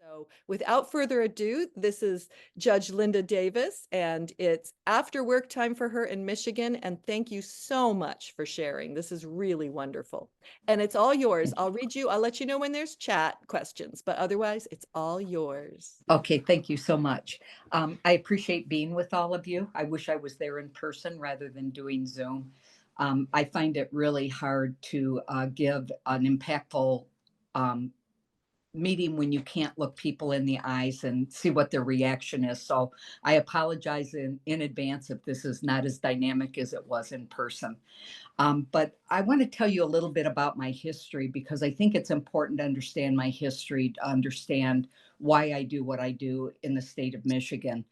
So, without further ado, this is Judge Linda Davis, and it's after work time for her in Michigan. And thank you so much for sharing. This is really wonderful. And it's all yours. I'll let you know when there's chat questions, but otherwise, it's all yours. Okay, thank you so much. I appreciate being with all of you. I wish I was there in person rather than doing Zoom. I find it really hard to give an impactful um, meeting when you can't look people in the eyes and see what their reaction is. So I apologize in advance if this is not as dynamic as it was in person. But I want to tell you a little bit about my history because I think it's important to understand my history, to understand why I do what I do in the state of Michigan.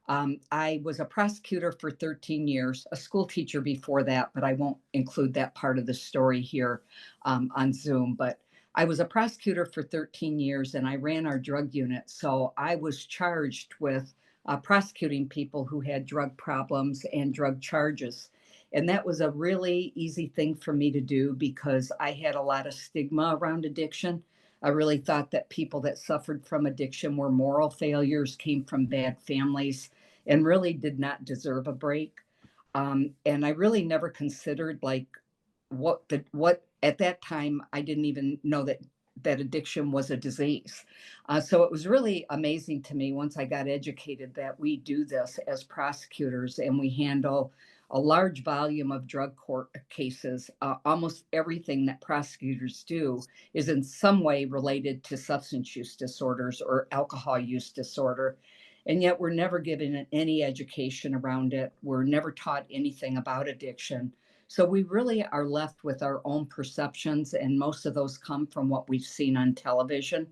I was a prosecutor for 13 years, a school teacher before that, but I won't include that part of the story here on Zoom. But I was a prosecutor for 13 years and I ran our drug unit. So I was charged with prosecuting people who had drug problems and drug charges. And that was a really easy thing for me to do because I had a lot of stigma around addiction. I really thought that people that suffered from addiction were moral failures, came from bad families, and really did not deserve a break. And I really never considered like what at that time I didn't even know that addiction was a disease. So it was really amazing to me once I got educated that we do this as prosecutors and we handle a large volume of drug court cases. Almost everything that prosecutors do is in some way related to substance use disorders or alcohol use disorder. And yet we're never given any education around it. We're never taught anything about addiction. So we really are left with our own perceptions, and most of those come from what we've seen on television.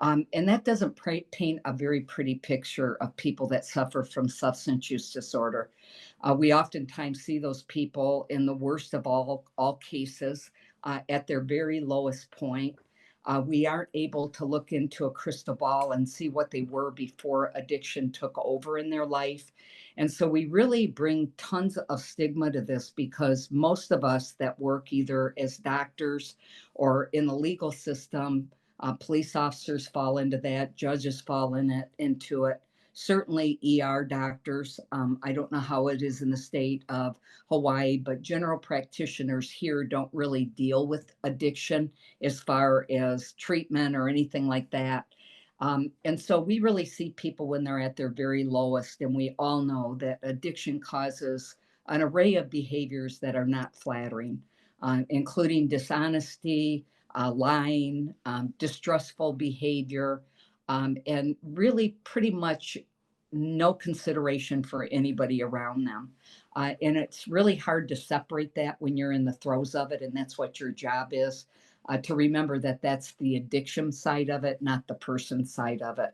And that doesn't paint a very pretty picture of people that suffer from substance use disorder. We oftentimes see those people in the worst of all cases at their very lowest point. We aren't able to look into a crystal ball and see what they were before addiction took over in their life. And so we really bring tons of stigma to this because most of us that work either as doctors or in the legal system, police officers fall into that, judges fall into it. Certainly, ER doctors. I don't know how it is in the state of Hawaii, but general practitioners here don't really deal with addiction as far as treatment or anything like that. And so we really see people when they're at their very lowest, and we all know that addiction causes an array of behaviors that are not flattering, including dishonesty, lying, distrustful behavior, and really pretty much no consideration for anybody around them. And it's really hard to separate that when you're in the throes of it, and that's what your job is, to remember that that's the addiction side of it, not the person side of it.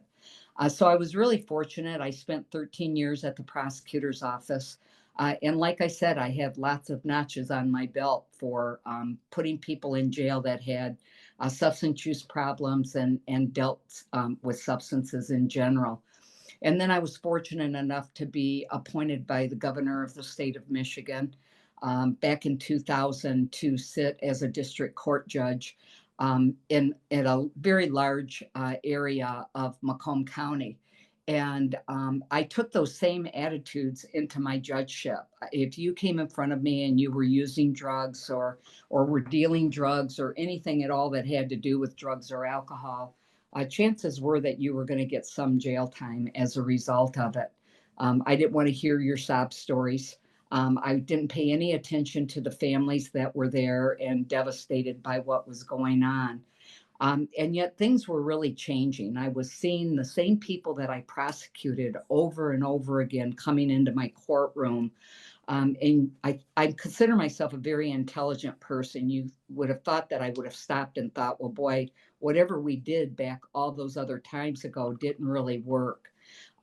So I was really fortunate. I spent 13 years at the prosecutor's office. And like I said, I have lots of notches on my belt for putting people in jail that had substance use problems and dealt with substances in general. And then I was fortunate enough to be appointed by the governor of the state of Michigan back in 2000 to sit as a district court judge in a very large area of Macomb County. And I took those same attitudes into my judgeship. If you came in front of me and you were using drugs or were dealing drugs or anything at all that had to do with drugs or alcohol, chances were that you were going to get some jail time as a result of it. I didn't want to hear your sob stories. I didn't pay any attention to the families that were there and devastated by what was going on. And yet things were really changing. I was seeing the same people that I prosecuted over and over again coming into my courtroom. And I consider myself a very intelligent person. You would have thought that I would have stopped and thought, well, boy, whatever we did back all those other times ago didn't really work.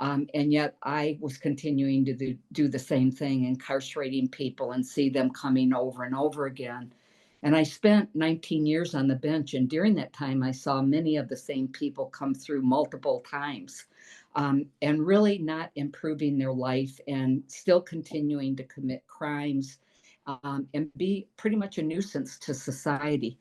And yet I was continuing to do the same thing, incarcerating people and see them coming over and over again. And I spent 19 years on the bench. And during that time, I saw many of the same people come through multiple times and really not improving their life and still continuing to commit crimes and be pretty much a nuisance to society.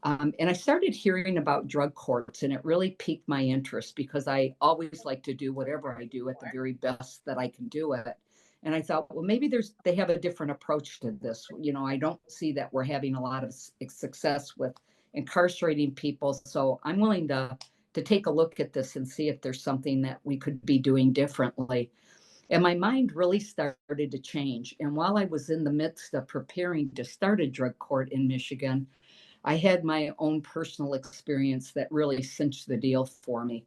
And I started hearing about drug courts, and it really piqued my interest because I always like to do whatever I do at the very best that I can do it. And I thought, well, maybe they have a different approach to this. You know, I don't see that we're having a lot of success with incarcerating people, so I'm willing to take a look at this and see if there's something that we could be doing differently. And my mind really started to change. And while I was in the midst of preparing to start a drug court in Michigan, I had my own personal experience that really cinched the deal for me.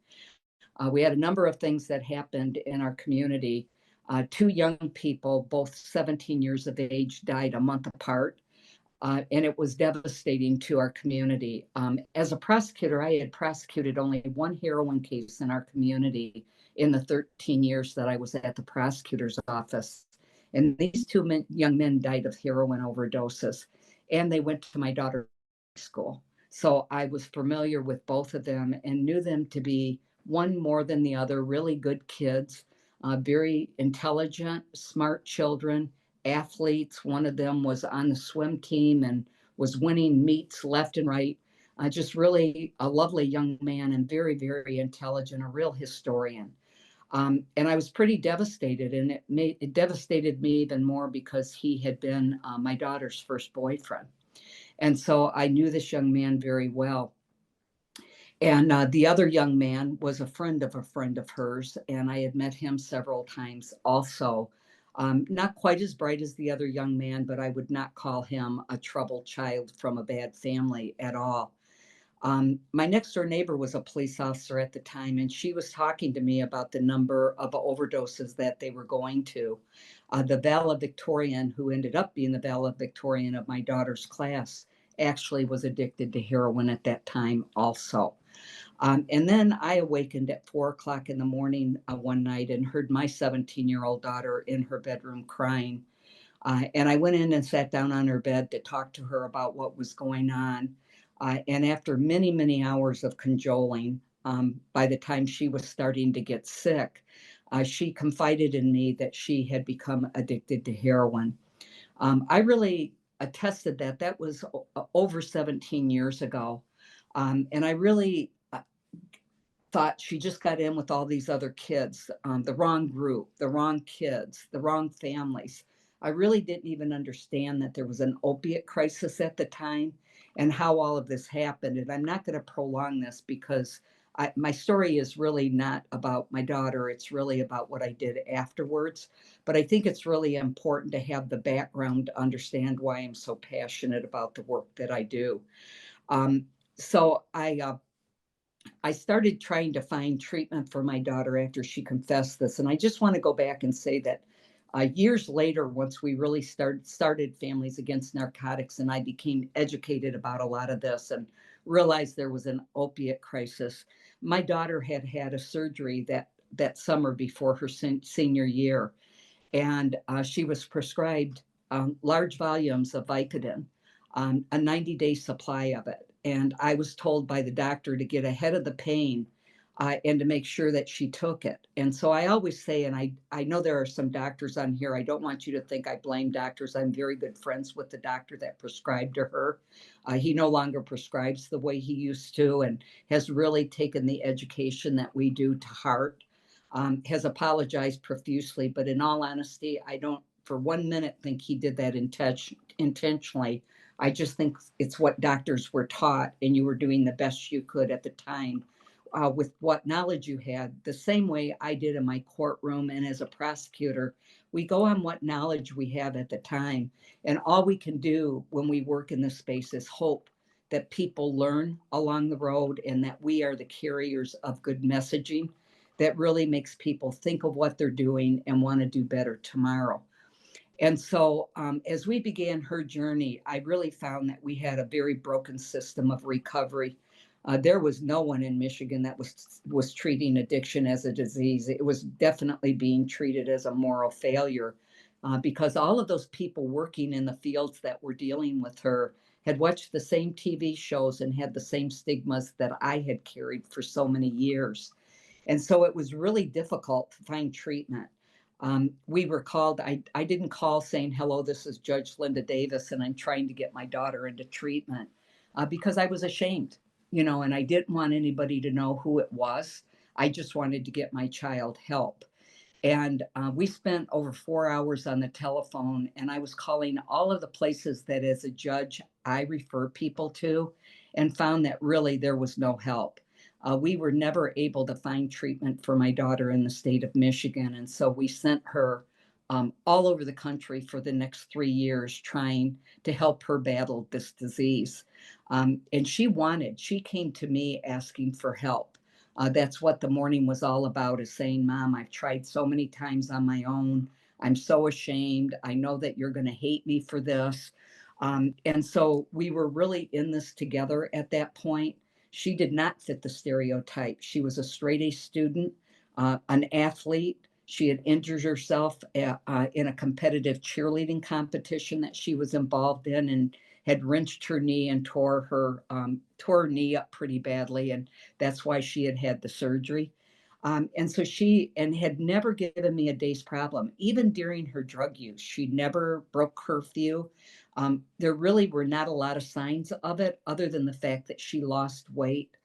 We had a number of things that happened in our community. Two young people, both 17 years of age, died a month apart. And it was devastating to our community. As a prosecutor, I had prosecuted only one heroin case in our community in the 13 years that I was at the prosecutor's office. And these young men died of heroin overdoses, and they went to my daughter's school. So I was familiar with both of them and knew them to be one more than the other, really good kids, very intelligent, smart children, athletes. One of them was on the swim team and was winning meets left and right. Just really a lovely young man and very, very intelligent, a real historian. And I was pretty devastated, and it devastated me even more because he had been my daughter's first boyfriend. And so I knew this young man very well. And the other young man was a friend of hers, and I had met him several times also. Not quite as bright as the other young man, but I would not call him a troubled child from a bad family at all. My next door neighbor was a police officer at the time, and she was talking to me about the number of overdoses that they were going to. The valedictorian, who ended up being the valedictorian of my daughter's class, actually was addicted to heroin at that time also. And then I awakened at 4 o'clock in the morning one night and heard my 17-year-old daughter in her bedroom crying. And I went in and sat down on her bed to talk to her about what was going on. And after many, many hours of cajoling, by the time she was starting to get sick, she confided in me that she had become addicted to heroin. I really attested that that was over 17 years ago. And I really thought she just got in with all these other kids, the wrong group, the wrong kids, the wrong families. I really didn't even understand that there was an opiate crisis at the time and how all of this happened. And I'm not going to prolong this because my story is really not about my daughter. It's really about what I did afterwards. But I think it's really important to have the background to understand why I'm so passionate about the work that I do. Um, so I started trying to find treatment for my daughter after she confessed this. And I just want to go back and say that years later, once we really started Families Against Narcotics, and I became educated about a lot of this and realized there was an opiate crisis, my daughter had had a surgery that summer before her senior year, and she was prescribed large volumes of Vicodin, a 90-day supply of it. And I was told by the doctor to get ahead of the pain and to make sure that she took it. And so I always say, and I know there are some doctors on here, I don't want you to think I blame doctors. I'm very good friends with the doctor that prescribed to her. He no longer prescribes the way he used to and has really taken the education that we do to heart. Has apologized profusely, but in all honesty, I don't for 1 minute think he did that intentionally. I just think it's what doctors were taught, and you were doing the best you could at the time with what knowledge you had, the same way I did in my courtroom and as a prosecutor. We go on what knowledge we have at the time, and all we can do when we work in this space is hope that people learn along the road and that we are the carriers of good messaging that really makes people think of what they're doing and want to do better tomorrow. And so, as we began her journey, I really found that we had a very broken system of recovery. There was no one in Michigan that was treating addiction as a disease. It was definitely being treated as a moral failure, because all of those people working in the fields that were dealing with her had watched the same TV shows and had the same stigmas that I had carried for so many years. And so it was really difficult to find treatment. We were called, I didn't call saying, hello, this is Judge Linda Davis, and I'm trying to get my daughter into treatment. because I was ashamed, and I didn't want anybody to know who it was. I just wanted to get my child help. And we spent over 4 hours on the telephone, and I was calling all of the places that, as a judge, I refer people to, and found that really there was no help. We were never able to find treatment for my daughter in the state of Michigan. And so we sent her all over the country for the next 3 years trying to help her battle this disease. And she came to me asking for help. That's what the morning was all about, is saying, Mom, I've tried so many times on my own. I'm so ashamed. I know that you're going to hate me for this. And so we were really in this together at that point. She did not fit the stereotype. She was a straight A student, an athlete. She had injured herself in a competitive cheerleading competition that she was involved in, and had wrenched her knee and tore her knee up pretty badly, and that's why she had had the surgery. And so and had never given me a day's problem, even during her drug use. She never broke curfew. There really were not a lot of signs of it, other than the fact that she lost weight,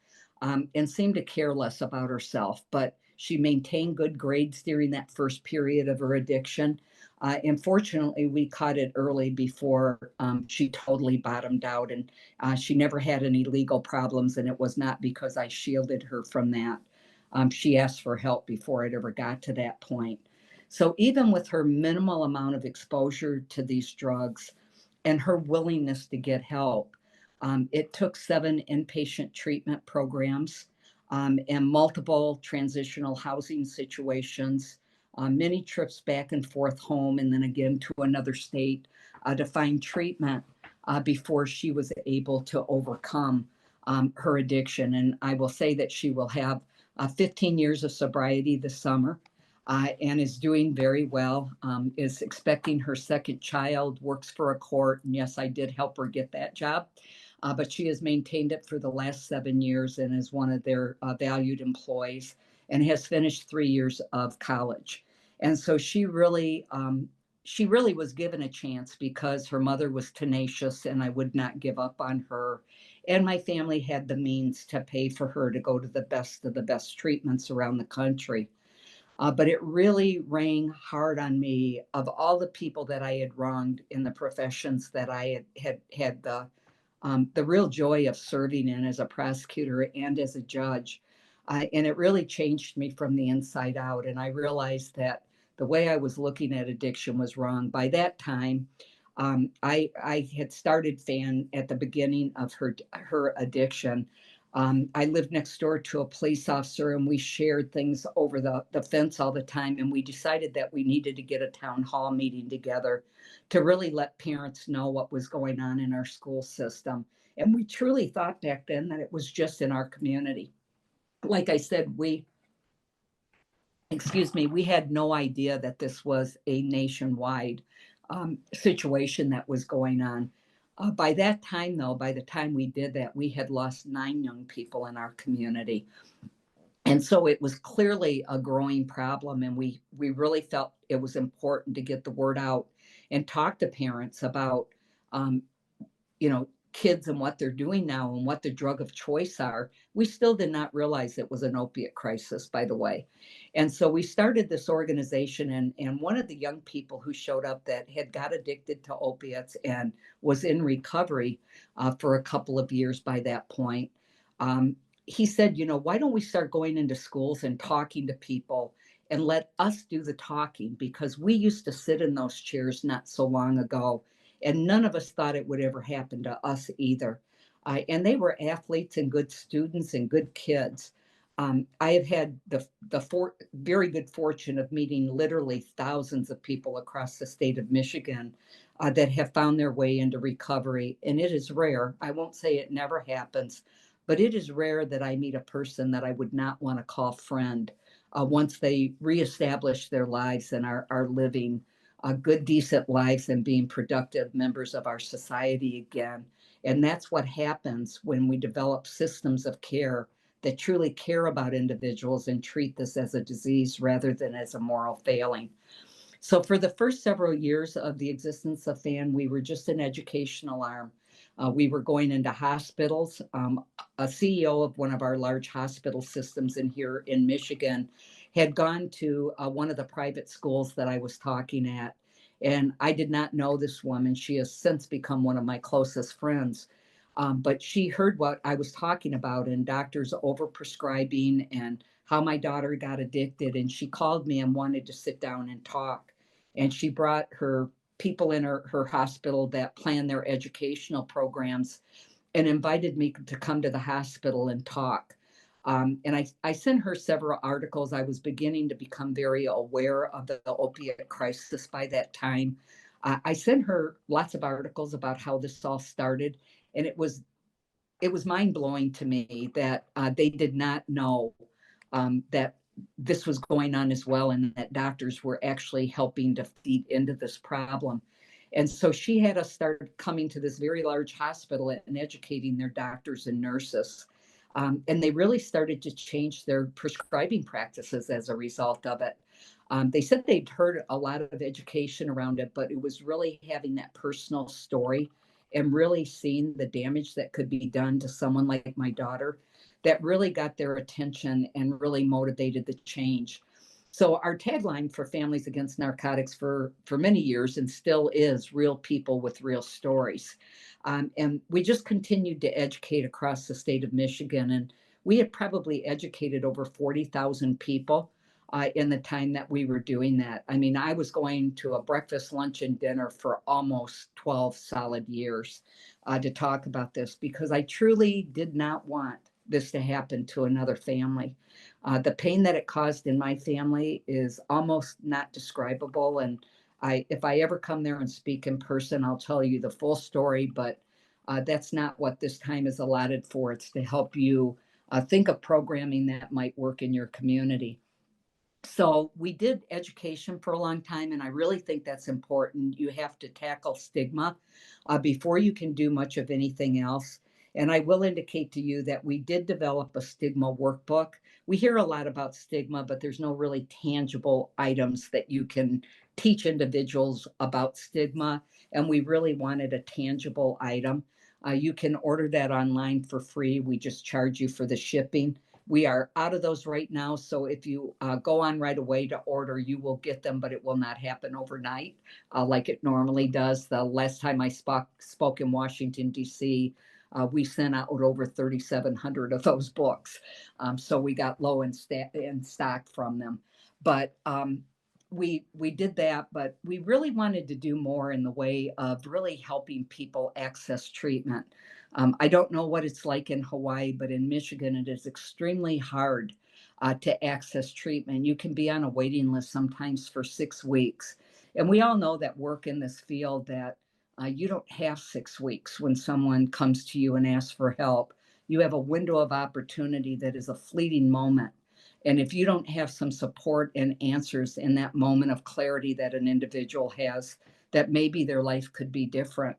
and seemed to care less about herself. But she maintained good grades during that first period of her addiction. And fortunately, we caught it early before she totally bottomed out. And she never had any legal problems, and it was not because I shielded her from that. She asked for help before it ever got to that point. So even with her minimal amount of exposure to these drugs and her willingness to get help, it took 7 inpatient treatment programs, and multiple transitional housing situations, many trips back and forth home, and then again to another state to find treatment before she was able to overcome her addiction. And I will say that she will have 15 years of sobriety this summer. And is doing very well, is expecting her second child, works for a court. And yes, I did help her get that job. But she has maintained it for the last 7 years and is one of their valued employees, and has finished 3 years of college. And so she really was given a chance because her mother was tenacious, and I would not give up on her. And my family had the means to pay for her to go to the best of the best treatments around the country. But it really rang hard on me, of all the people that I had wronged in the professions that I had the real joy of serving in as a prosecutor and as a judge. And it really changed me from the inside out. And I realized that the way I was looking at addiction was wrong. By that time, I had started Fan at the beginning of her addiction. I lived next door to a police officer, and we shared things over the fence all the time. And we decided that we needed to get a town hall meeting together to really let parents know what was going on in our school system. And we truly thought back then that it was just in our community. Like I said, we had no idea that this was a nationwide situation that was going on. By that time, though, by the time we did that, we had lost 9 young people in our community. And so it was clearly a growing problem, and we really felt it was important to get the word out and talk to parents about, um, kids and what they're doing now and what the drug of choice are. We still did not realize it was an opiate crisis, by the way. And so we started this organization, and one of the young people who showed up that had got addicted to opiates and was in recovery for a couple of years by that point, he said, why don't we start going into schools and talking to people and let us do the talking? Because we used to sit in those chairs not so long ago, and none of us thought it would ever happen to us either. And they were athletes and good students and good kids. I have had very good fortune of meeting literally thousands of people across the state of Michigan that have found their way into recovery. And it is rare. I won't say it never happens, but it is rare that I meet a person that I would not want to call friend once they reestablish their lives and are living good, decent lives and being productive members of our society again. And that's what happens when we develop systems of care that truly care about individuals and treat this as a disease rather than as a moral failing. So for the first several years of the existence of FAN, we were just an educational arm. We were going into hospitals. A CEO of one of our large hospital systems in here in Michigan had gone to one of the private schools that I was talking at. And I did not know this woman. She has since become one of my closest friends. But she heard what I was talking about and doctors overprescribing and how my daughter got addicted. And she called me and wanted to sit down and talk. And she brought her people in her hospital that plan their educational programs and invited me to come to the hospital and talk. And I sent her several articles. I was beginning to become very aware of the opiate crisis by that time. I sent her lots of articles about how this all started, and it was mind blowing to me that they did not know that this was going on as well, and that doctors were actually helping to feed into this problem. And so she had us start coming to this very large hospital and educating their doctors and nurses. And they really started to change their prescribing practices as a result of it. They said they'd heard a lot of education around it, but it was really having that personal story and really seeing the damage that could be done to someone like my daughter that really got their attention and really motivated the change. So our tagline for Families Against Narcotics for many years and still is real people with real stories. And we just continued to educate across the state of Michigan. And we had probably educated over 40,000 people in the time that we were doing that. I mean, I was going to a breakfast, lunch, and dinner for almost 12 solid years to talk about this because I truly did not want this to happen to another family. The pain that it caused in my family is almost not describable. And if I ever come there and speak in person, I'll tell you the full story, but that's not what this time is allotted for. It's to help you think of programming that might work in your community. So we did education for a long time, and I really think that's important. You have to tackle stigma before you can do much of anything else. And I will indicate to you that we did develop a stigma workbook. We hear a lot about stigma, but there's no really tangible items that you can teach individuals about stigma. And we really wanted a tangible item. You can order that online for free. We just charge you for the shipping. We are out of those right now. So if you go on right away to order, you will get them, but it will not happen overnight like it normally does. The last time I spoke in Washington, D.C., we sent out over 3,700 of those books. So we got low in stock from them. But we did that, but we really wanted to do more in the way of really helping people access treatment. I don't know what it's like in Hawaii, but in Michigan, it is extremely hard to access treatment. You can be on a waiting list sometimes for 6 weeks. And we all know that work in this field that you don't have 6 weeks when someone comes to you and asks for help. You have a window of opportunity that is a fleeting moment. And if you don't have some support and answers in that moment of clarity that an individual has, that maybe their life could be different,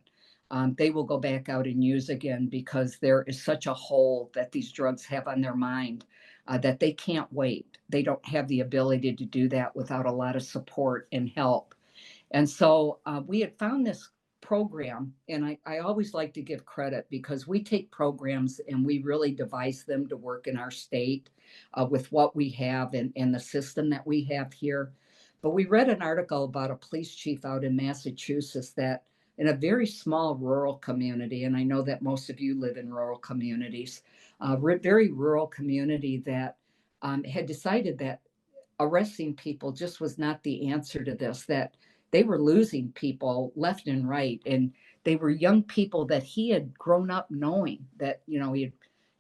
they will go back out and use again because there is such a hole that these drugs have on their mind that they can't wait. They don't have the ability to do that without a lot of support and help. And so we had found this program, and I always like to give credit because we take programs and we really devise them to work in our state with what we have and the system that we have here. But we read an article about a police chief out in Massachusetts that in a very small rural community, and I know that most of you live in rural communities, very rural community that had decided that arresting people just was not the answer to this, that they were losing people left and right. And they were young people that he had grown up knowing that,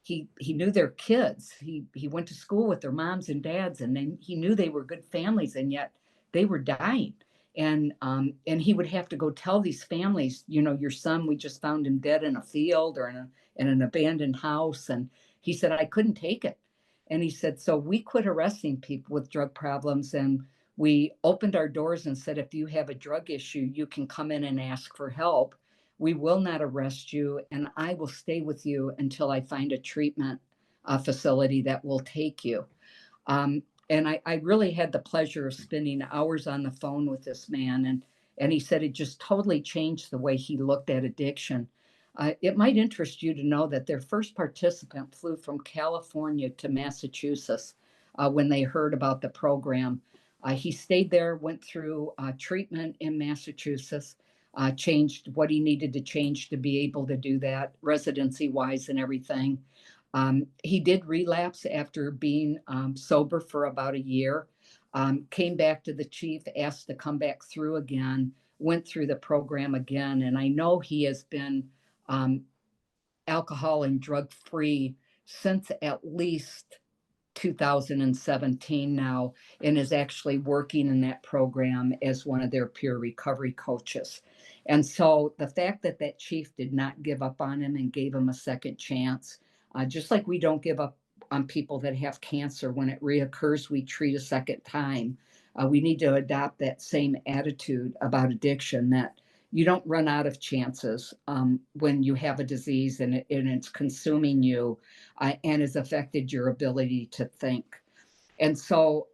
he knew their kids. He went to school with their moms and dads, and then he knew they were good families, and yet they were dying. And he would have to go tell these families, your son, we just found him dead in a field or in an abandoned house. And he said, I couldn't take it. And he said, so we quit arresting people with drug problems, and we opened our doors and said, if you have a drug issue, you can come in and ask for help. We will not arrest you, and I will stay with you until I find a treatment facility that will take you. And I really had the pleasure of spending hours on the phone with this man. And he said it just totally changed the way he looked at addiction. It might interest you to know that their first participant flew from California to Massachusetts when they heard about the program. He stayed there, went through treatment in Massachusetts, changed what he needed to change to be able to do that, residency wise and everything. He did relapse after being sober for about a year, came back to the chief, asked to come back through again, went through the program again. And I know he has been um, alcohol and drug free since at least 2017 now, and is actually working in that program as one of their peer recovery coaches. And so the fact that that chief did not give up on him and gave him a second chance, just like we don't give up on people that have cancer, when it reoccurs, we treat a second time. We need to adopt that same attitude about addiction, that you don't run out of chances when you have a disease and it's consuming you and has affected your ability to think. And so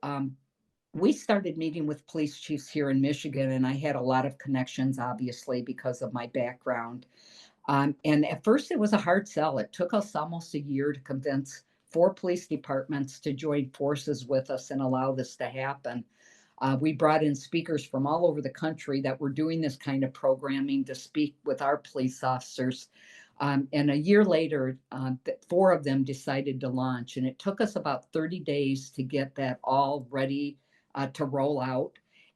we started meeting with police chiefs here in Michigan, and I had a lot of connections, obviously, because of my background. And at first, it was a hard sell. It took us almost a year to convince 4 police departments to join forces with us and allow this to happen. We brought in speakers from all over the country that were doing this kind of programming to speak with our police officers. And a year later, 4 of them decided to launch. And it took us about 30 days to get that all ready to roll out.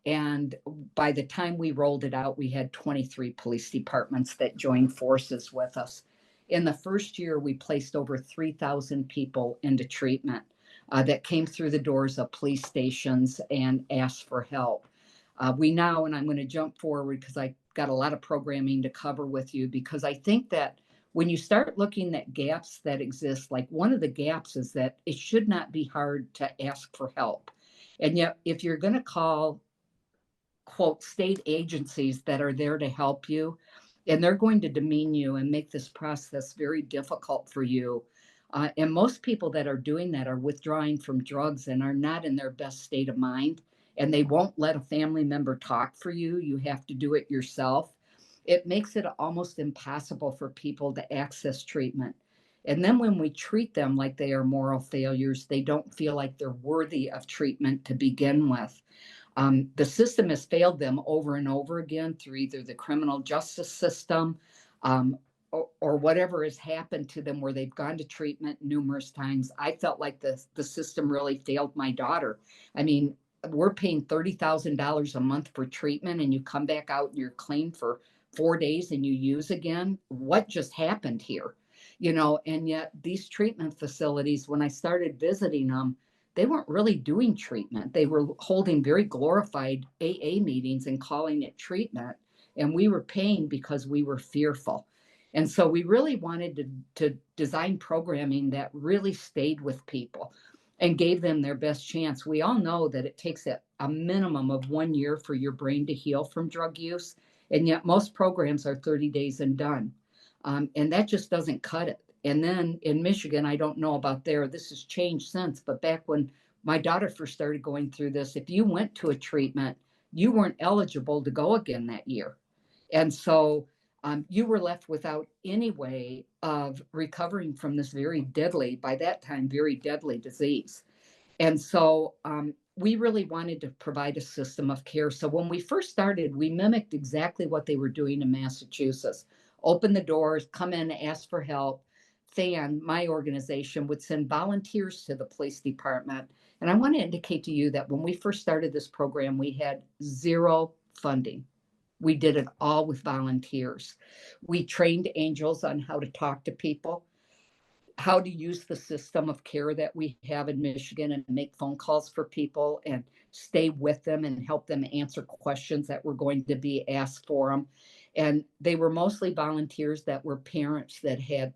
And by the time we rolled it out, we had 23 police departments that joined forces with us. In the first year, we placed over 3,000 people into treatment that came through the doors of police stations and asked for help. We now, and I'm going to jump forward because I got a lot of programming to cover with you, because I think that when you start looking at gaps that exist, like one of the gaps is that it should not be hard to ask for help. And yet, if you're going to call, quote, state agencies that are there to help you, and they're going to demean you and make this process very difficult for you. And most people that are doing that are withdrawing from drugs and are not in their best state of mind. And they won't let a family member talk for you. You have to do it yourself. It makes it almost impossible for people to access treatment. And then when we treat them like they are moral failures, they don't feel like they're worthy of treatment to begin with. The system has failed them over and over again through either the criminal justice system um, or whatever has happened to them where they've gone to treatment numerous times. I felt like the system really failed my daughter. I mean, we're paying $30,000 a month for treatment, and you come back out and you're clean for 4 days and you use again. What just happened here? You know, and yet these treatment facilities, when I started visiting them, they weren't really doing treatment. They were holding very glorified AA meetings and calling it treatment. And we were paying because we were fearful. And so we really wanted to design programming that really stayed with people and gave them their best chance. We all know that it takes a minimum of 1 year for your brain to heal from drug use. And yet most programs are 30 days and done. And that just doesn't cut it. And then in Michigan, I don't know about there, this has changed since, but back when my daughter first started going through this, if you went to a treatment, you weren't eligible to go again that year. And so you were left without any way of recovering from this very deadly, by that time, very deadly disease. And so we really wanted to provide a system of care. So when we first started, we mimicked exactly what they were doing in Massachusetts. Open the doors, come in, ask for help. FAN, my organization, would send volunteers to the police department. And I want to indicate to you that when we first started this program, we had zero funding. We did it all with volunteers. We trained angels on how to talk to people, how to use the system of care that we have in Michigan and make phone calls for people and stay with them and help them answer questions that were going to be asked for them. And they were mostly volunteers that were parents that had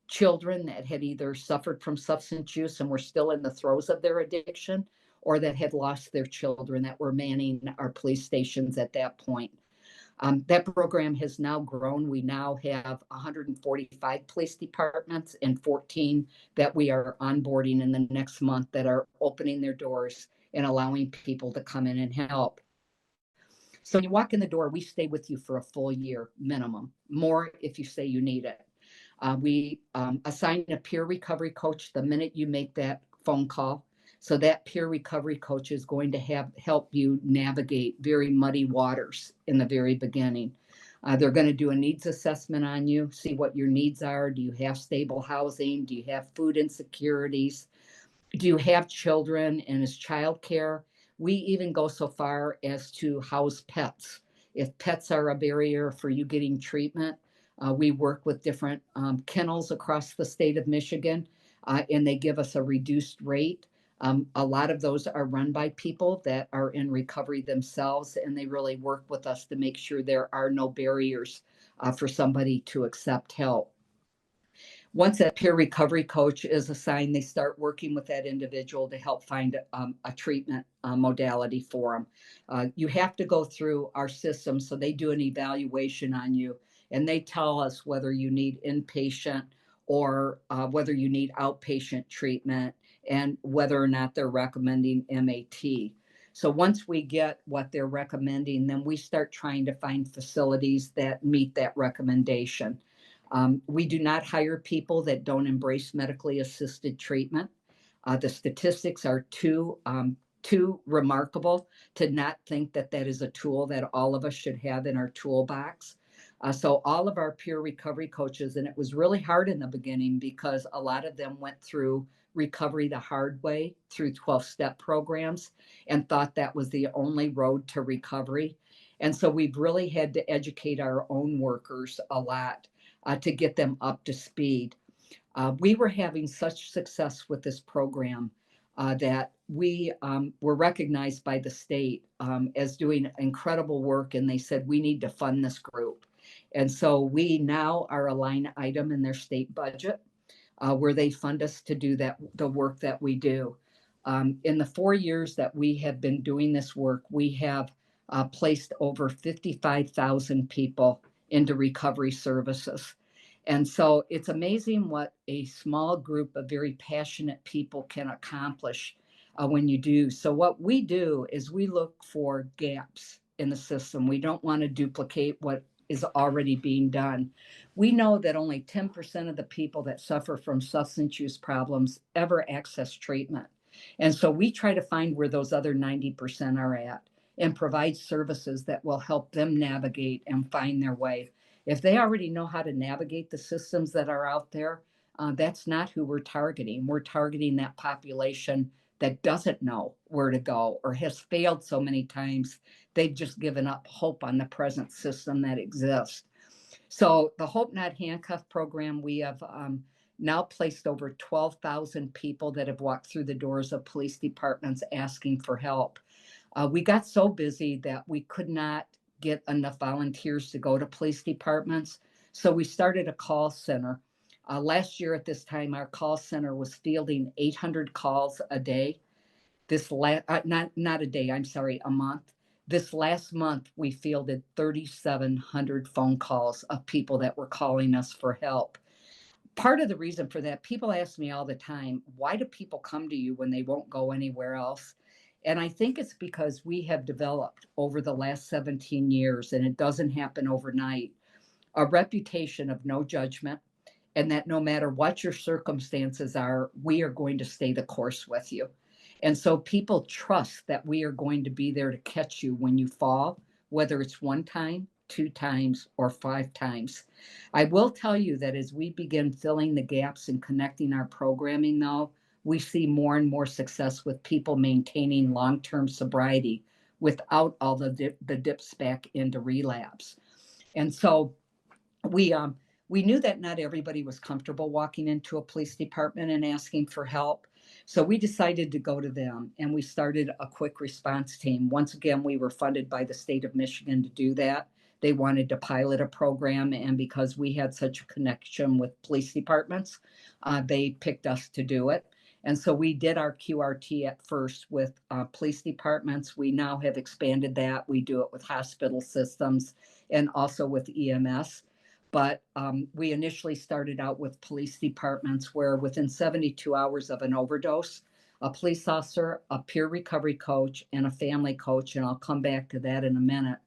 children that had either suffered from substance use and were still in the throes of their addiction, or that had lost their children that were manning our police stations at that point. That program has now grown. We now have 145 police departments and 14 that we are onboarding in the next month that are opening their doors and allowing people to come in and help. So when you walk in the door, we stay with you for a full year minimum, more if you say you need it. We assign a peer recovery coach the minute you make that phone call. So that peer recovery coach is going to help you navigate very muddy waters in the very beginning. They're going to do a needs assessment on you, see what your needs are. Do you have stable housing? Do you have food insecurities? Do you have children, and is childcare? We even go so far as to house pets. If pets are a barrier for you getting treatment, we work with different kennels across the state of Michigan, and they give us a reduced rate. A lot of those are run by people that are in recovery themselves, and they really work with us to make sure there are no barriers for somebody to accept help. Once that peer recovery coach is assigned, they start working with that individual to help find a treatment modality for them. You have to go through our system, so they do an evaluation on you, and they tell us whether you need inpatient or whether you need outpatient treatment, and whether or not they're recommending MAT. So once we get what they're recommending, then we start trying to find facilities that meet that recommendation. We do not hire people that don't embrace medically assisted treatment. The statistics are too remarkable to not think that that is a tool that all of us should have in our toolbox. So all of our peer recovery coaches, and it was really hard in the beginning because a lot of them went through recovery the hard way through 12-step programs and thought that was the only road to recovery. And so we've really had to educate our own workers a lot to get them up to speed. We were having such success with this program that we were recognized by the state as doing incredible work, and they said, we need to fund this group. And so we now are a line item in their state budget where they fund us to do the work that we do. In the 4 years that we have been doing this work, we have placed over 55,000 people into recovery services. And so it's amazing what a small group of very passionate people can accomplish when you do. So what we do is we look for gaps in the system. We don't want to duplicate what is already being done. We know that only 10% of the people that suffer from substance use problems ever access treatment. And so we try to find where those other 90% are at and provide services that will help them navigate and find their way. If they already know how to navigate the systems that are out there, that's not who we're targeting. We're targeting that population that doesn't know where to go or has failed so many times, they've just given up hope on the present system that exists. So the Hope Not Handcuffed program, we have now placed over 12,000 people that have walked through the doors of police departments asking for help. We got so busy that we could not get enough volunteers to go to police departments. So we started a call center. Last year at this time, our call center was fielding 800 calls a day. Not a day, I'm sorry, a month. This last month, we fielded 3,700 phone calls of people that were calling us for help. Part of the reason for that, people ask me all the time, why do people come to you when they won't go anywhere else? And I think it's because we have developed over the last 17 years, and it doesn't happen overnight, a reputation of no judgment, and that no matter what your circumstances are, we are going to stay the course with you. And so people trust that we are going to be there to catch you when you fall, whether it's one time, two times, or five times. I will tell you that as we begin filling the gaps and connecting our programming, though, we see more and more success with people maintaining long-term sobriety without all the dips back into relapse. And so we we knew that not everybody was comfortable walking into a police department and asking for help. So we decided to go to them, and we started a quick response team. Once again, we were funded by the state of Michigan to do that. They wanted to pilot a program, and because we had such a connection with police departments, they picked us to do it. And so we did our QRT at first with police departments. We now have expanded that. We do it with hospital systems and also with EMS. But we initially started out with police departments where within 72 hours of an overdose, a police officer, a peer recovery coach, and a family coach, and I'll come back to that in a minute,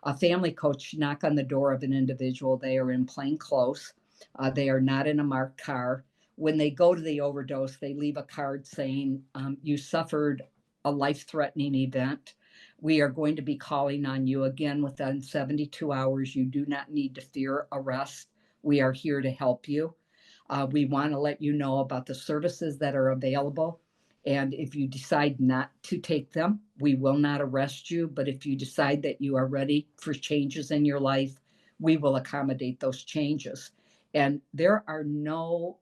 A family coach should knock on the door of an individual. They are in plain clothes. They are not in a marked car. When they go to the overdose, they leave a card saying, you suffered a life-threatening event. We are going to be calling on you again within 72 hours. You do not need to fear arrest. We are here to help you. We want to let you know about the services that are available. And if you decide not to take them, we will not arrest you. But if you decide that you are ready for changes in your life, we will accommodate those changes. And there are no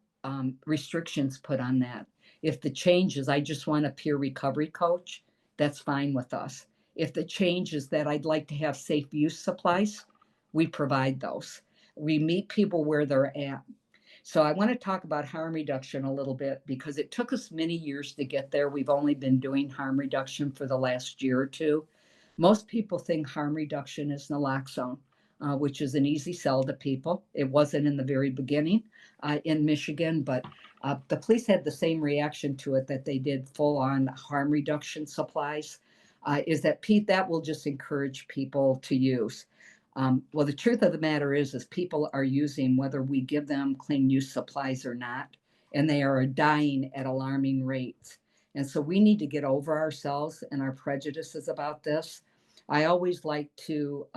restrictions put on that. If the change is, I just want a peer recovery coach, that's fine with us. If the change is that I'd like to have safe use supplies, we provide those. We meet people where they're at. So I want to talk about harm reduction a little bit because it took us many years to get there. We've only been doing harm reduction for the last year or two. Most people think harm reduction is naloxone, which is an easy sell to people. It wasn't in the very beginning in Michigan, but the police had the same reaction to it that they did full on harm reduction supplies. Is that Pete? That will just encourage people to use. Well, the truth of the matter is people are using whether we give them clean use supplies or not, and they are dying at alarming rates. And so we need to get over ourselves and our prejudices about this. I always like to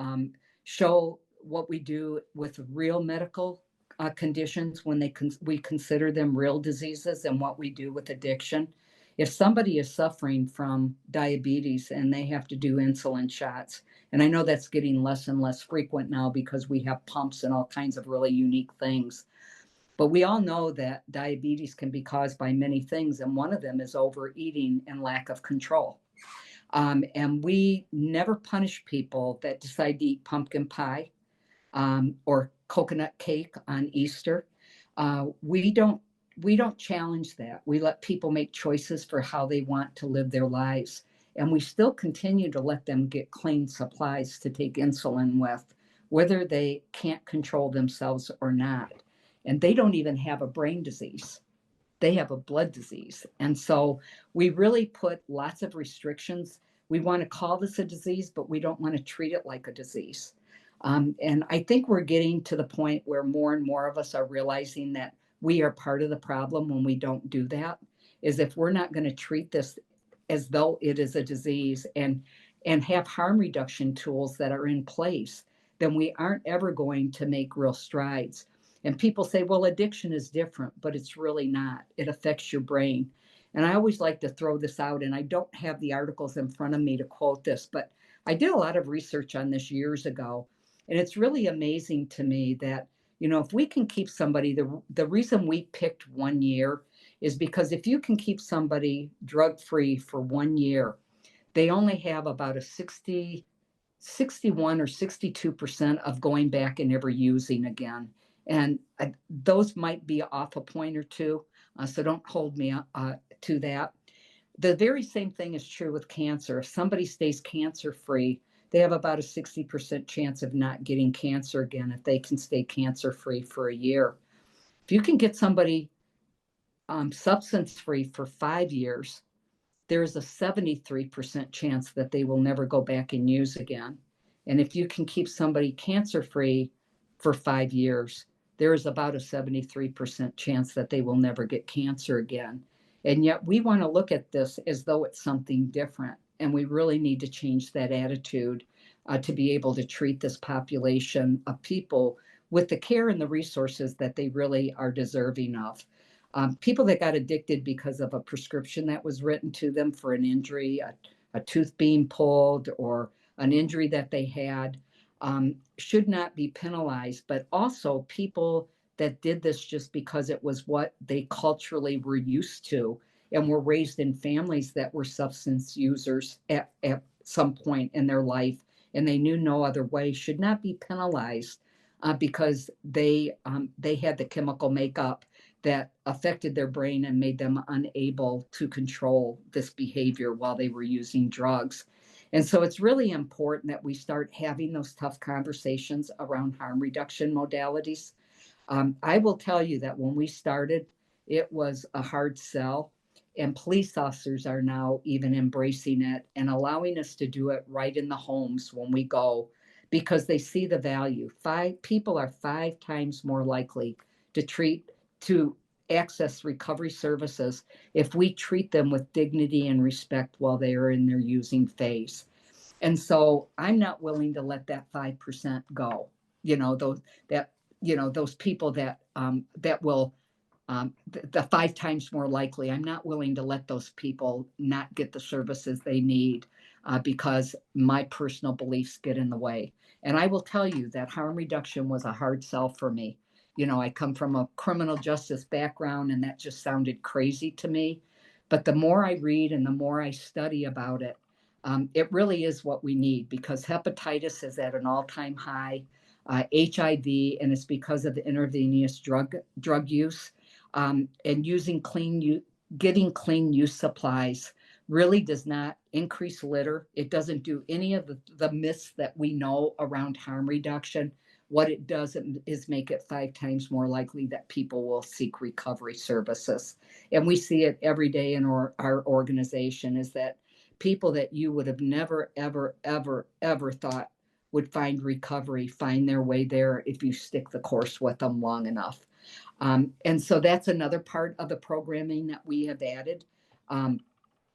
show what we do with real medical conditions when we consider them real diseases and what we do with addiction. If somebody is suffering from diabetes and they have to do insulin shots, and I know that's getting less and less frequent now because we have pumps and all kinds of really unique things. But we all know that diabetes can be caused by many things, and one of them is overeating and lack of control. And we never punish people that decide to eat pumpkin pie or coconut cake on Easter. We don't challenge that. We let people make choices for how they want to live their lives. And we still continue to let them get clean supplies to take insulin with, whether they can't control themselves or not. And they don't even have a brain disease. They have a blood disease. And so we really put lots of restrictions. We want to call this a disease, but we don't want to treat it like a disease. And I think we're getting to the point where more and more of us are realizing that we are part of the problem when we don't do that. Is if we're not going to treat this as though it is a disease and have harm reduction tools that are in place, then we aren't ever going to make real strides. And people say, well, addiction is different, but it's really not. It affects your brain. And I always like to throw this out, and I don't have the articles in front of me to quote this, but I did a lot of research on this years ago. And it's really amazing to me that, if we can keep somebody, the reason we picked 1 year is because if you can keep somebody drug free for 1 year, they only have about a 61 or 62% of going back and ever using again. And those might be off a point or two. So don't hold me to that. The very same thing is true with cancer. If somebody stays cancer free, they have about a 60% chance of not getting cancer again if they can stay cancer free for a year. If you can get somebody substance free for 5 years, there's a 73% chance that they will never go back and use again. And if you can keep somebody cancer free for 5 years, there is about a 73% chance that they will never get cancer again. And yet we want to look at this as though it's something different. And we really need to change that attitude to be able to treat this population of people with the care and the resources that they really are deserving of. People that got addicted because of a prescription that was written to them for an injury, a tooth being pulled, or an injury that they had, should not be penalized. But also people that did this just because it was what they culturally were used to and were raised in families that were substance users at some point in their life, and they knew no other way, should not be penalized because they had the chemical makeup that affected their brain and made them unable to control this behavior while they were using drugs. And so it's really important that we start having those tough conversations around harm reduction modalities. I will tell you that when we started, it was a hard sell, and police officers are now even embracing it and allowing us to do it right in the homes when we go, because they see the value. People are 5 times more likely to to access recovery services if we treat them with dignity and respect while they are in their using phase. And so I'm not willing to let that 5% go. You know, that, those people that will, the 5 times more likely, I'm not willing to let those people not get the services they need because my personal beliefs get in the way. And I will tell you that harm reduction was a hard sell for me. I come from a criminal justice background, and that just sounded crazy to me. But the more I read and the more I study about it, it really is what we need, because hepatitis is at an all-time high, HIV, and it's because of the intravenous drug use, and getting clean use supplies really does not increase litter. It doesn't do any of the myths that we know around harm reduction. What it does is make it 5 times more likely that people will seek recovery services. And we see it every day in our organization, is that people that you would have never, ever, ever, ever thought would find recovery, find their way there if you stick the course with them long enough. And so that's another part of the programming that we have added. Um,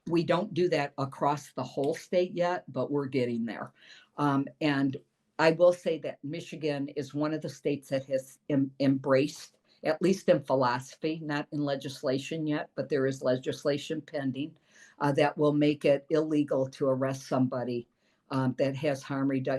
we don't do that across the whole state yet, but we're getting there. And I will say that Michigan is one of the states that has embraced, at least in philosophy, not in legislation yet, but there is legislation pending that will make it illegal to arrest somebody that has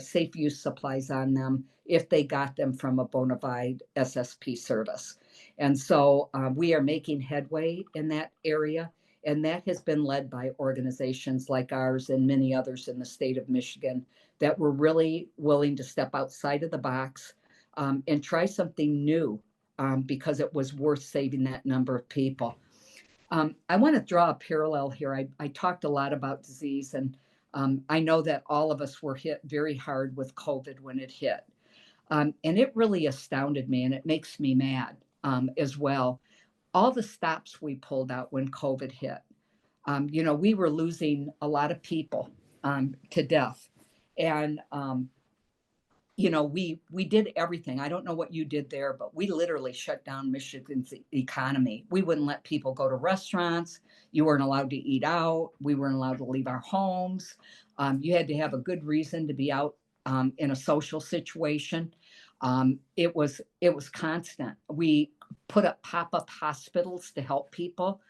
safe use supplies on them if they got them from a bona fide SSP service. And so we are making headway in that area. And that has been led by organizations like ours and many others in the state of Michigan that were really willing to step outside of the box and try something new because it was worth saving that number of people. I want to draw a parallel here. I talked a lot about disease, and I know that all of us were hit very hard with COVID when it hit. And it really astounded me, and it makes me mad as well. All the stops we pulled out when COVID hit. We were losing a lot of people to death. And we did everything. I don't know what you did there, but we literally shut down Michigan's economy. We wouldn't let people go to restaurants. You weren't allowed to eat out. We weren't allowed to leave our homes. You had to have a good reason to be out in a social situation. It was constant. We put up pop-up hospitals to help people.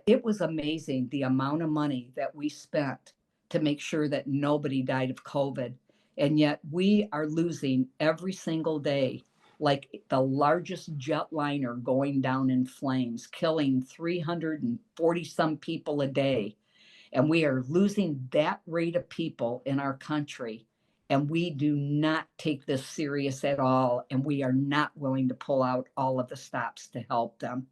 It was amazing the amount of money that we spent to make sure that nobody died of COVID. And yet we are losing every single day, like the largest jetliner going down in flames, killing 340 some people a day. And we are losing that rate of people in our country. And we do not take this serious at all. And we are not willing to pull out all of the stops to help them.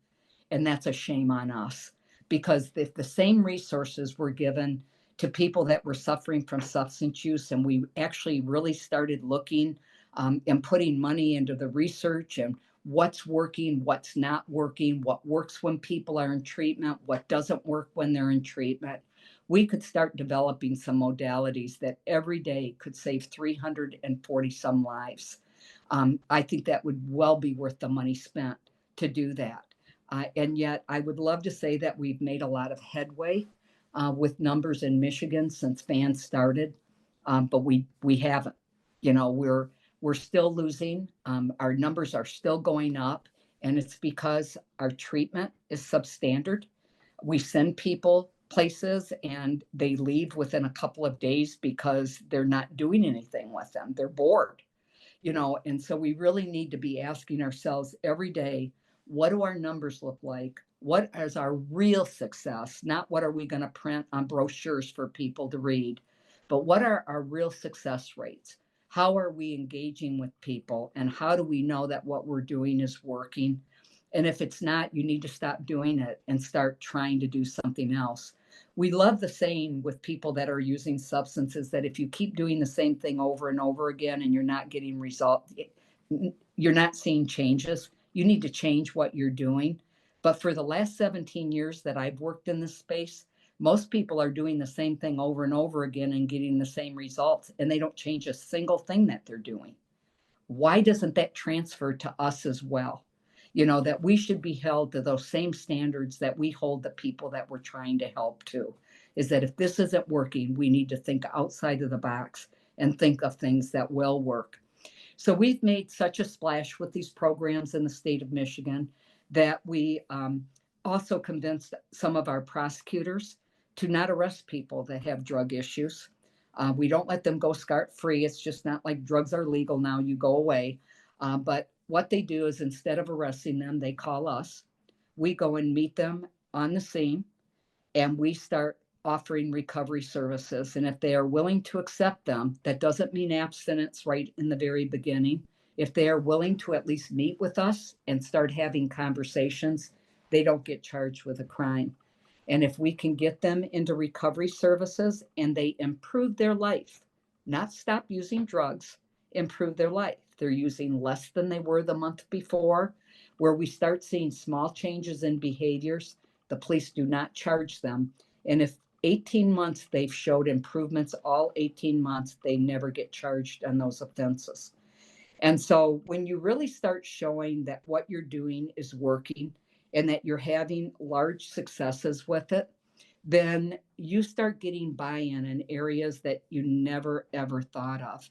And that's a shame on us, because if the same resources were given to people that were suffering from substance use, and we actually really started looking and putting money into the research and what's working, what's not working, what works when people are in treatment, what doesn't work when they're in treatment, we could start developing some modalities that every day could save 340 some lives. I think that would well be worth the money spent to do that. And yet I would love to say that we've made a lot of headway with numbers in Michigan since FAN started, but we haven't. We're still losing. Our numbers are still going up, and it's because our treatment is substandard. We send people places and they leave within a couple of days because they're not doing anything with them. They're bored. And so we really need to be asking ourselves every day, what do our numbers look like? What is our real success? Not what are we going to print on brochures for people to read, but what are our real success rates? How are we engaging with people? And how do we know that what we're doing is working? And if it's not, you need to stop doing it and start trying to do something else. We love the saying with people that are using substances that if you keep doing the same thing over and over again and you're not getting results, you're not seeing changes, you need to change what you're doing. But for the last 17 years that I've worked in this space, Most people are doing the same thing over and over again and getting the same results, and they don't change a single thing that they're doing. Why doesn't that transfer to us as well? That we should be held to those same standards that we hold the people that we're trying to help to. Is that if this isn't working, we need to think outside of the box and think of things that will work. So we've made such a splash with these programs in the state of Michigan that we also convinced some of our prosecutors to not arrest people that have drug issues. We don't let them go scot free. It's just not like drugs are legal now, you go away. But what they do is instead of arresting them, they call us. We go and meet them on the scene and we start offering recovery services. And if they are willing to accept them, that doesn't mean abstinence right in the very beginning. If they are willing to at least meet with us and start having conversations, they don't get charged with a crime. And if we can get them into recovery services and they improve their life, not stop using drugs, improve their life. They're using less than they were the month before, where we start seeing small changes in behaviors, the police do not charge them. And if 18 months they've showed improvements, all 18 months, they never get charged on those offenses. And so when you really start showing that what you're doing is working and that you're having large successes with it, then you start getting buy-in in areas that you never ever thought of.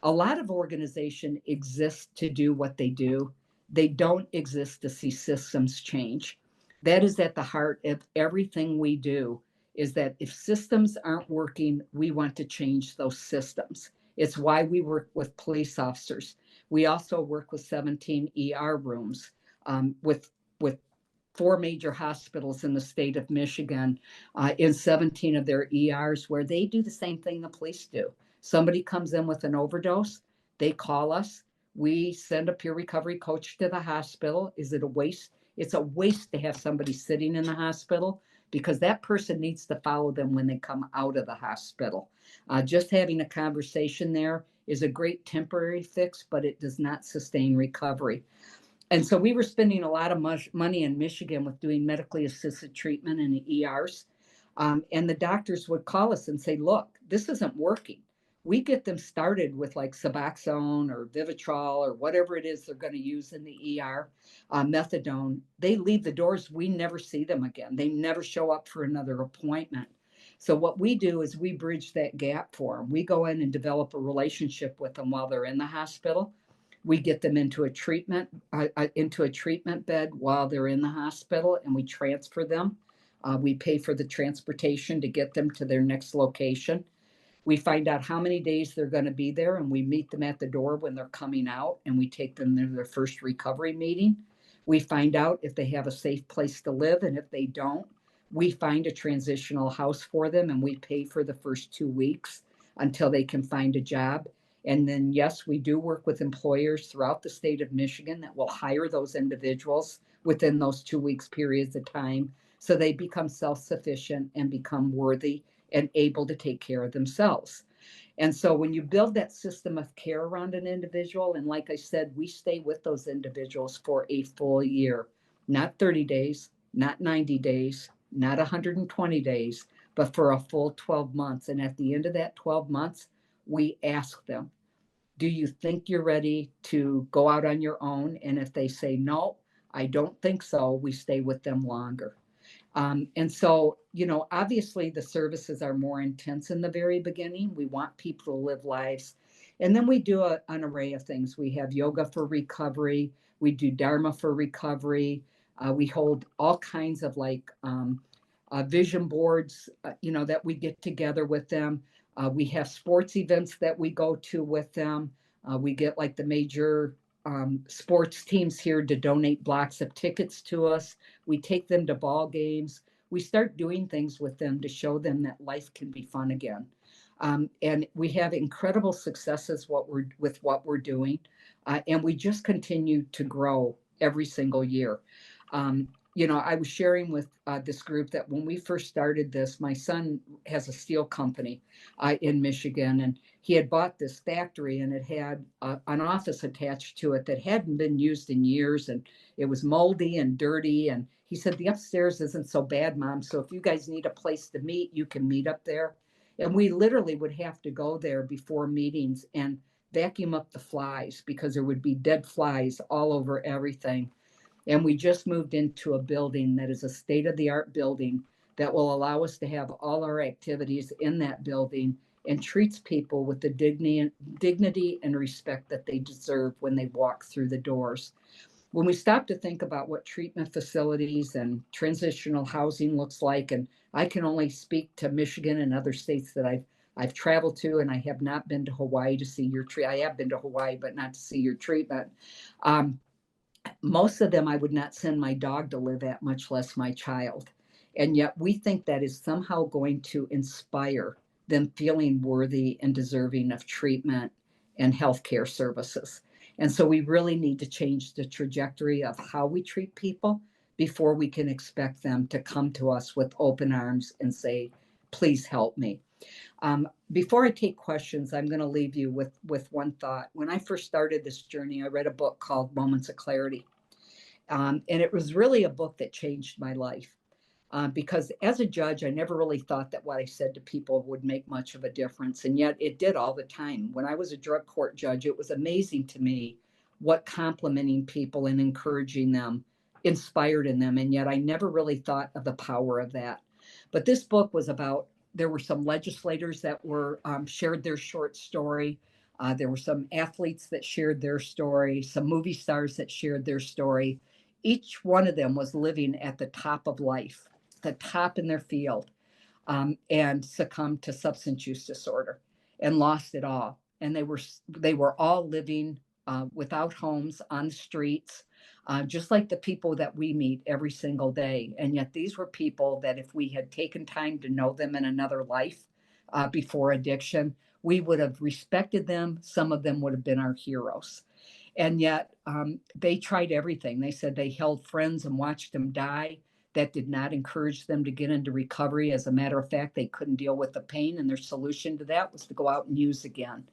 A lot of organizations exist to do what they do. They don't exist to see systems change. That is at the heart of everything we do, is that if systems aren't working, we want to change those systems. It's why we work with police officers. We also work with 17 ER rooms, with four major hospitals in the state of Michigan, in 17 of their ERs, where they do the same thing the police do. Somebody comes in with an overdose, they call us, we send a peer recovery coach to the hospital. Is it a waste? It's a waste to have somebody sitting in the hospital because that person needs to follow them when they come out of the hospital. Just having a conversation there is a great temporary fix, but it does not sustain recovery. And so we were spending a lot of money in Michigan with doing medically assisted treatment in the ERs. And the doctors would call us and say, look, this isn't working. We get them started with like Suboxone or Vivitrol or whatever it is they're going to use in the ER, methadone. They leave the doors. We never see them again. They never show up for another appointment. So what we do is we bridge that gap for them. We go in and develop a relationship with them while they're in the hospital. We get them into a treatment bed while they're in the hospital, and we transfer them. We pay for the transportation to get them to their next location. We find out how many days they're going to be there, and we meet them at the door when they're coming out, and we take them to their first recovery meeting. We find out if they have a safe place to live, and if they don't, we find a transitional house for them, and we pay for the first 2 weeks until they can find a job. And then, yes, we do work with employers throughout the state of Michigan that will hire those individuals within those 2 weeks periods of time so they become self-sufficient and become worthy and able to take care of themselves. And so when you build that system of care around an individual, and like I said, we stay with those individuals for a full year, not 30 days, not 90 days, not 120 days, but for a full 12 months. And at the end of that 12 months, we ask them, do you think you're ready to go out on your own? And if they say, no, I don't think so, we stay with them longer. And so, obviously the services are more intense in the very beginning. We want people to live lives. And then we do an array of things. We have yoga for recovery. We do Dharma for recovery. We hold all kinds of vision boards, that we get together with them. We have sports events that we go to with them. We get like the major sports teams here to donate blocks of tickets to us. We take them to ball games. We start doing things with them to show them that life can be fun again. And we have incredible successes with what we're doing. And we just continue to grow every single year. I was sharing with this group that when we first started this, my son has a steel company in Michigan, and he had bought this factory, and it had an office attached to it that hadn't been used in years, and it was moldy and dirty, and He said, the upstairs isn't so bad, Mom. So if you guys need a place to meet, you can meet up there. And we literally would have to go there before meetings and vacuum up the flies because there would be dead flies all over everything. And we just moved into a building that is a state of the art building that will allow us to have all our activities in that building and treats people with the dignity and respect that they deserve when they walk through the doors. When we stop to think about what treatment facilities and transitional housing looks like, and I can only speak to Michigan and other states that I've traveled to, and I have not been to Hawaii to see your tree. I have been to Hawaii, but not to see your treatment. Um, Most of them I would not send my dog to live at, much less my child. And yet we think that is somehow going to inspire them feeling worthy and deserving of treatment and healthcare services. And so we really need to change the trajectory of how we treat people before we can expect them to come to us with open arms and say, please help me. Before I take questions, I'm going to leave you with one thought. When I first started this journey, I read a book called Moments of Clarity. And it was really a book that changed my life. Because as a judge, I never really thought that what I said to people would make much of a difference. And yet it did all the time. When I was a drug court judge, it was amazing to me what complimenting people and encouraging them inspired in them. And yet I never really thought of the power of that. But this book was about, there were some legislators that were shared their short story. There were some athletes that shared their story, some movie stars that shared their story. Each one of them was living at the top of life, the top in their field, and succumbed to substance use disorder and lost it all. And they were all living without homes on the streets, just like the people that we meet every single day. And yet these were people that if we had taken time to know them in another life before addiction, we would have respected them. Some of them would have been our heroes. And yet they tried everything. They said they held friends and watched them die. That did not encourage them to get into recovery. As a matter of fact, they couldn't deal with the pain, and their solution to that was to go out and use again.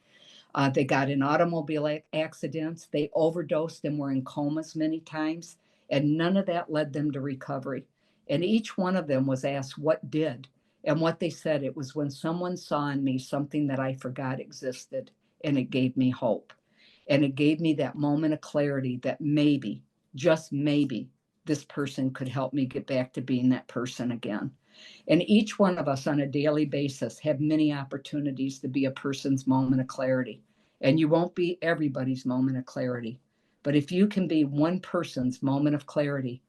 They got in automobile accidents. They overdosed and were in comas many times, and none of that led them to recovery. And each one of them was asked what did. And what they said, it was when someone saw in me something that I forgot existed, and it gave me hope. And it gave me that moment of clarity that maybe, just maybe, this person could help me get back to being that person again. And each one of us on a daily basis have many opportunities to be a person's moment of clarity. And you won't be everybody's moment of clarity. But if you can be one person's moment of clarity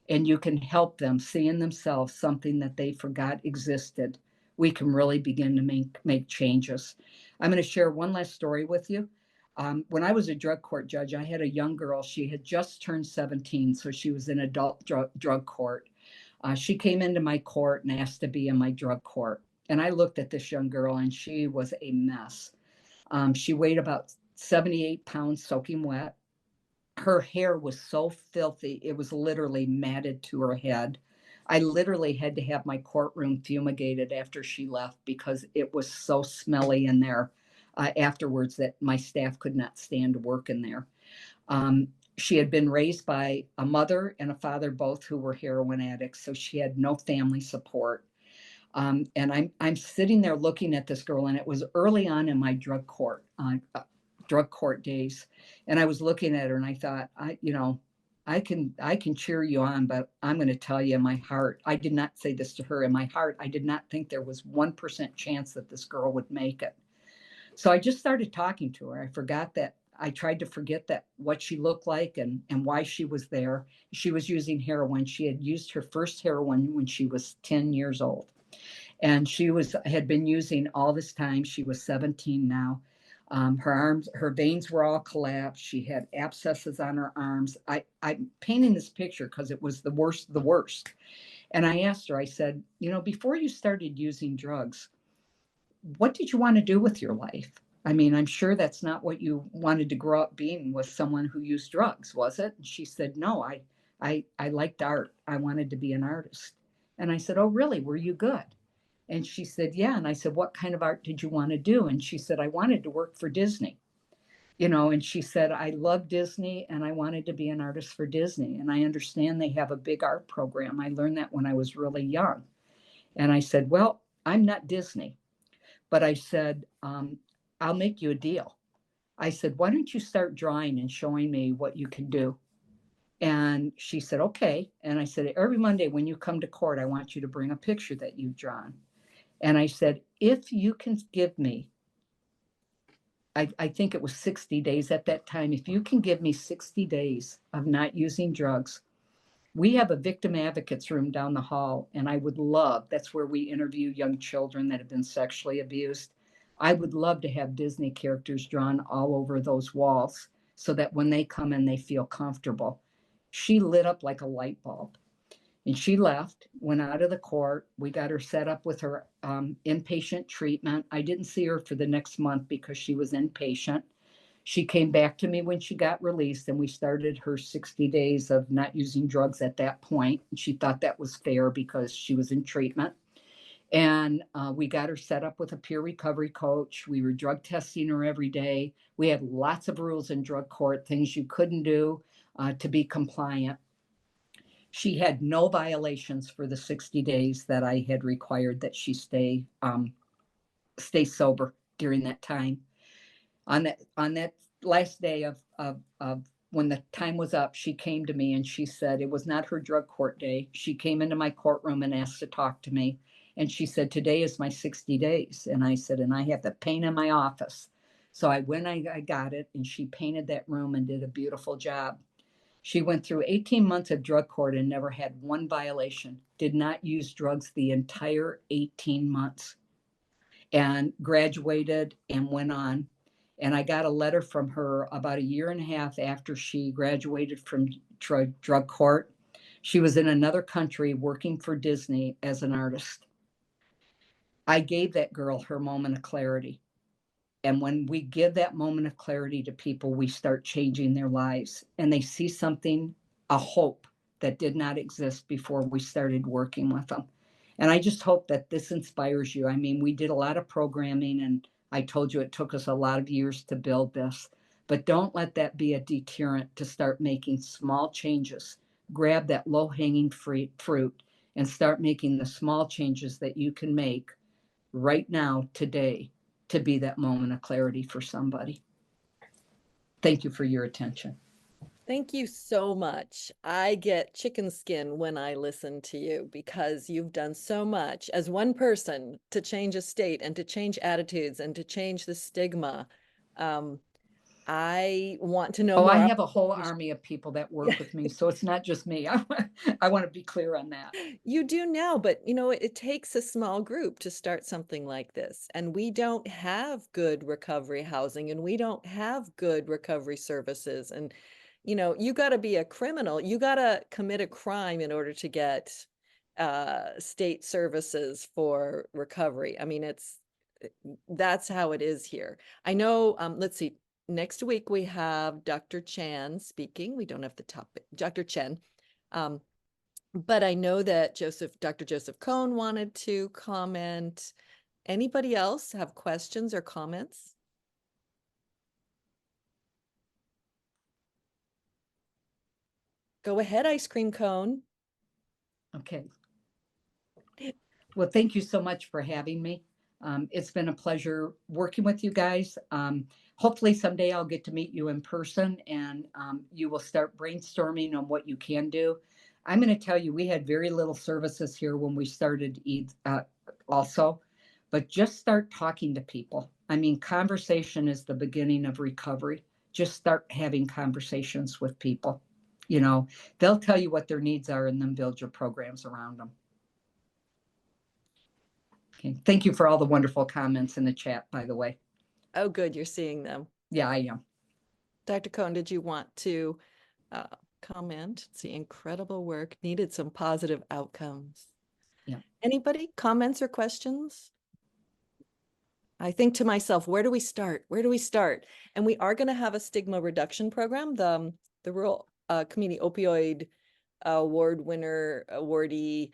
and you can help them see in themselves something that they forgot existed, we can really begin to make changes. I'm going to share one last story with you. When I was a drug court judge, I had a young girl. She had just turned 17, so she was in adult drug court. She came into my court and asked to be in my drug court. And I looked at this young girl, and she was a mess. She weighed about 78 pounds soaking wet. Her hair was so filthy, it was literally matted to her head. I literally had to have my courtroom fumigated after she left because it was so smelly in there afterwards that my staff could not stand to work in there. Um, she had been raised by a mother and a father, both who were heroin addicts, so she had no family support. And I'm sitting there looking at this girl, and it was early on in my drug court days, and I was looking at her, and I thought, I can cheer you on, but I'm going to tell you in my heart, I did not say this to her. In my heart, I did not think there was 1% chance that this girl would make it. So I just started talking to her. I forgot that I tried to forget that what she looked like and why she was there. She was using heroin. She had used her first heroin when she was 10 years old. And had been using all this time. She was 17 now. Her veins were all collapsed. She had abscesses on her arms. I'm painting this picture because it was the worst of the worst. And I asked her, I said, before you started using drugs, what did you want to do with your life? I mean, I'm sure that's not what you wanted to grow up being, with someone who used drugs, was it? And she said, no, I liked art. I wanted to be an artist. And I said, oh, really? Were you good? And she said, yeah. And I said, what kind of art did you want to do? And she said, I wanted to work for Disney. And she said, I love Disney and I wanted to be an artist for Disney. And I understand they have a big art program. I learned that when I was really young. And I said, well, I'm not Disney, but I said, I'll make you a deal. I said, why don't you start drawing and showing me what you can do? And she said, okay. And I said, every Monday when you come to court, I want you to bring a picture that you've drawn. And I said, if you can give me, I think it was 60 days at that time, if you can give me 60 days of not using drugs, we have a victim advocates room down the hall. And I would love, that's where we interview young children that have been sexually abused. I would love to have Disney characters drawn all over those walls so that when they come in, they feel comfortable. She lit up like a light bulb. And she left, went out of the court. We got her set up with her inpatient treatment. I didn't see her for the next month because she was inpatient. She came back to me when she got released, and we started her 60 days of not using drugs at that point. And she thought that was fair because she was in treatment. And we got her set up with a peer recovery coach. We were drug testing her every day. We had lots of rules in drug court, things you couldn't do to be compliant. She had no violations for the 60 days that I had required that she stay sober during that time. On that last day of when the time was up, she came to me and she said it was not her drug court day. She came into my courtroom and asked to talk to me. And she said, today is my 60 days. And I said, and I have the paint in my office. So I got it, and she painted that room and did a beautiful job. She went through 18 months of drug court and never had one violation, did not use drugs the entire 18 months, and graduated and went on. And I got a letter from her about a year and a half after she graduated from drug court. She was in another country working for Disney as an artist. I gave that girl her moment of clarity. And when we give that moment of clarity to people, we start changing their lives, and they see something, a hope that did not exist before we started working with them. And I just hope that this inspires you. I mean, we did a lot of programming, and I told you it took us a lot of years to build this, but don't let that be a deterrent to start making small changes. Grab that low hanging fruit and start making the small changes that you can make right now, today, to be that moment of clarity for somebody. Thank you for your attention. Thank you so much. I get chicken skin when I listen to you because you've done so much as one person to change a state and to change attitudes and to change the stigma. I want to know Oh, I more. have a whole army of people that work with me, so it's not just me. I want to be clear on that. You do now, but it takes a small group to start something like this. And we don't have good recovery housing, and we don't have good recovery services. And, you got to be a criminal. You got to commit a crime in order to get state services for recovery. I mean, that's how it is here. I know, let's see, next week we have Dr. Chan speaking. We don't have the topic, Dr. Chen. But I know that Dr. Joseph Cohn wanted to comment. Anybody else have questions or comments? Go ahead, ice cream cone. Okay. Well, thank you so much for having me. It's been a pleasure working with you guys. Hopefully someday I'll get to meet you in person, and you will start brainstorming on what you can do. I'm going to tell you, we had very little services here when we started also, but just start talking to people. I mean, conversation is the beginning of recovery. Just start having conversations with people. They'll tell you what their needs are, and then build your programs around them. Okay. Thank you for all the wonderful comments in the chat, by the way. Oh, good, you're seeing them. Yeah, I am. Dr. Cohn, did you want to comment? It's the incredible work, needed some positive outcomes. Yeah. Anybody, comments or questions? I think to myself, where do we start? Where do we start? And we are going to have a stigma reduction program. The Rural Community Opioid Award winner awardee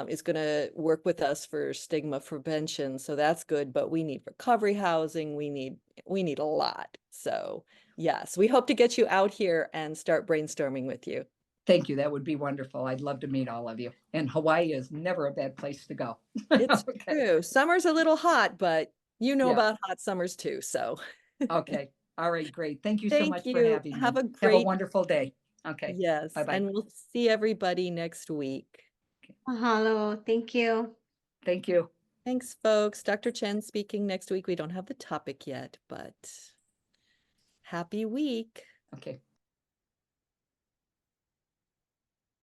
is going to work with us for stigma prevention. So that's good, but we need recovery housing. We need a lot. So Yes, we hope to get you out here and start brainstorming with you. Thank you. That would be wonderful. I'd love to meet all of you. And Hawaii is never a bad place to go. It's Okay. true. Summer's a little hot, but you know Yeah. about hot summers too. So Okay. All right. Great. Thank you so thank much for you. having Have me. a Have a great, wonderful day. Okay. yes, Bye bye. and we'll see everybody next week. Mahalo. Thank you. Thank you. Thanks, folks. Dr. Chen speaking next week. We don't have the topic yet, but happy week. Okay.